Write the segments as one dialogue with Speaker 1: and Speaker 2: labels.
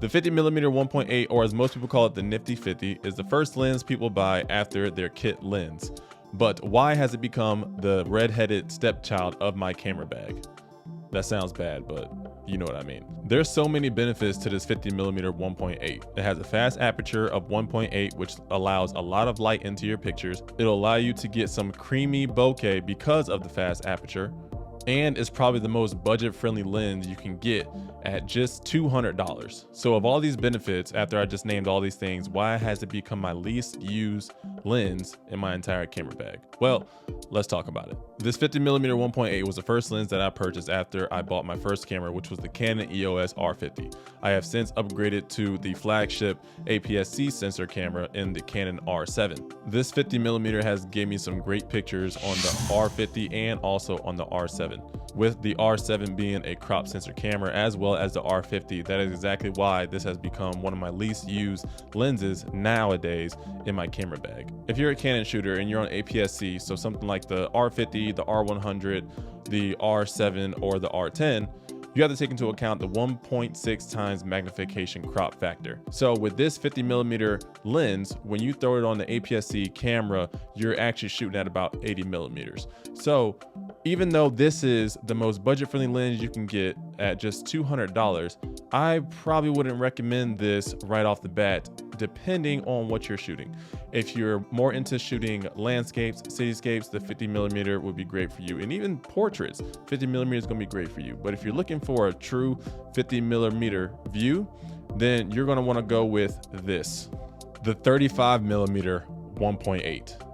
Speaker 1: The 50mm 1.8, or as most people call it, the Nifty 50, is the first lens people buy after their kit lens. But why has it become the red-headed stepchild of my camera bag? That sounds bad, but you know what I mean. There's so many benefits to this 50mm 1.8. It has a fast aperture of 1.8, which allows a lot of light into your pictures. It'll allow you to get some creamy bokeh because of the fast aperture, and it's probably the most budget-friendly lens you can get at just $200. So of all these benefits, after I just named all these things, why has it become my least used lens in my entire camera bag? Well, let's talk about it. This 50mm 1.8 was the first lens that I purchased after I bought my first camera, which was the Canon EOS R50. I have since upgraded to the flagship APS-C sensor camera in the Canon R7. This 50mm has given me some great pictures on the R50 and also on the R7. With the R7 being a crop sensor camera as well as the R50, that is exactly why this has become one of my least used lenses nowadays in my camera bag. If you're a Canon shooter and you're on APS-C, so something like the R50, the R100, the R7, or the R10, you have to take into account the 1.6 times magnification crop factor. So with this 50mm lens, when you throw it on the APS-C camera, you're actually shooting at about 80mm. So even though this is the most budget-friendly lens you can get at just $200, I probably wouldn't recommend this right off the bat, depending on what you're shooting. If you're more into shooting landscapes, cityscapes, the 50mm would be great for you. And even portraits, 50mm is gonna be great for you. But if you're looking for a true 50mm view, then you're gonna wanna go with this, the 35mm 1.8.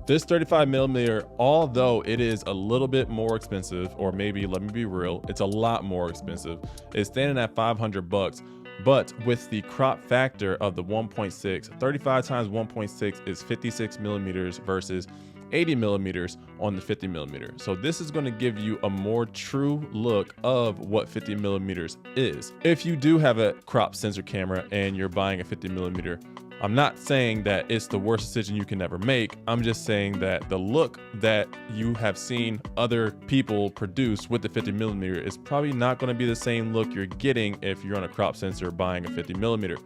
Speaker 1: This 35mm, although it is a little bit more expensive, or maybe, let me be real, it's a lot more expensive. It's standing at $500, but with the crop factor of the 1.6, 35 times 1.6 is 56mm versus 80mm on the 50mm. So this is going to give you a more true look of what 50mm is. If you do have a crop sensor camera and you're buying a 50mm, I'm not saying that it's the worst decision you can ever make. I'm just saying that the look that you have seen other people produce with the 50mm is probably not going to be the same look you're getting if you're on a crop sensor buying a 50mm.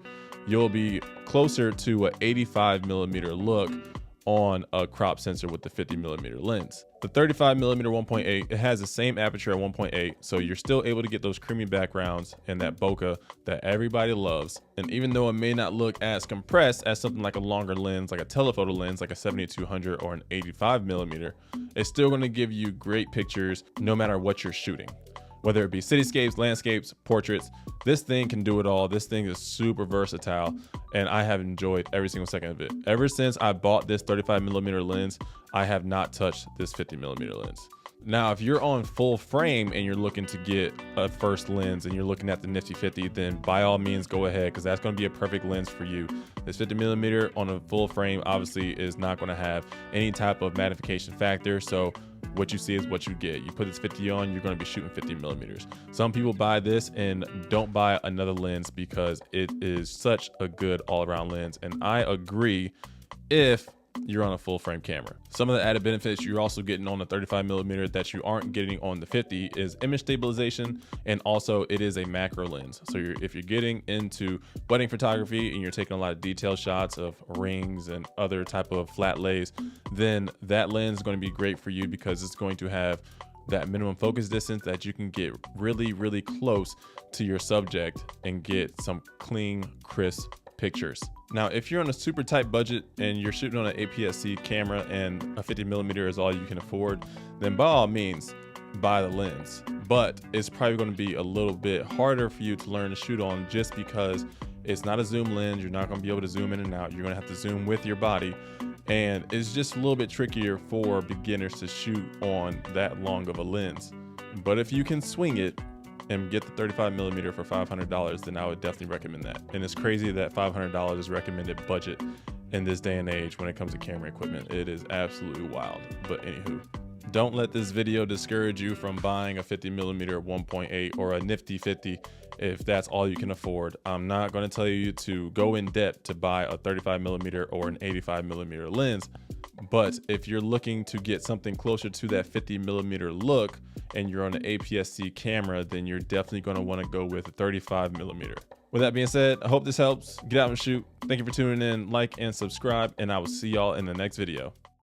Speaker 1: You'll be closer to an 85mm look on a crop sensor with the 50mm lens. The 35mm 1.8, it has the same aperture at 1.8, so you're still able to get those creamy backgrounds and that bokeh that everybody loves. And even though it may not look as compressed as something like a longer lens, like a telephoto lens, like a 7200 or an 85mm, it's still going to give you great pictures no matter what you're shooting. Whether it be cityscapes, landscapes, portraits, this thing can do it all. This thing is super versatile, and I have enjoyed every single second of it. Ever since I bought this 35mm lens, I have not touched this 50mm lens. Now, if you're on full frame and you're looking to get a first lens and you're looking at the Nifty 50, then by all means go ahead, because that's going to be a perfect lens for you. This 50mm on a full frame obviously is not going to have any type of magnification factor, so what you see is what you get. You put this 50 on, you're going to be shooting 50mm. Some people buy this and don't buy another lens because it is such a good all-around lens, and I agree if you're on a full frame camera. Some of the added benefits you're also getting on the 35mm that you aren't getting on the 50 is image stabilization, and also it is a macro lens. So if you're getting into wedding photography and you're taking a lot of detailed shots of rings and other type of flat lays, then that lens is going to be great for you because it's going to have that minimum focus distance that you can get really, really close to your subject and get some clean, crisp pictures. Now, if you're on a super tight budget and you're shooting on an APS-C camera and a 50mm is all you can afford, then by all means, buy the lens. But it's probably going to be a little bit harder for you to learn to shoot on just because it's not a zoom lens. You're not going to be able to zoom in and out. You're going to have to zoom with your body. And it's just a little bit trickier for beginners to shoot on that long of a lens. But if you can swing it and get the 35mm for $500, then I would definitely recommend that. And it's crazy that $500 is recommended budget in this day and age when it comes to camera equipment. It is absolutely wild. But anywho, don't let this video discourage you from buying a 50mm 1.8 or a Nifty 50 if that's all you can afford. I'm not going to tell you to go in depth to buy a 35mm or an 85mm lens, but if you're looking to get something closer to that 50mm look and you're on an APS-C camera, then you're definitely going to want to go with a 35mm. With that being said, I hope this helps. Get out and shoot. Thank you for tuning in, like and subscribe, and I will see y'all in the next video.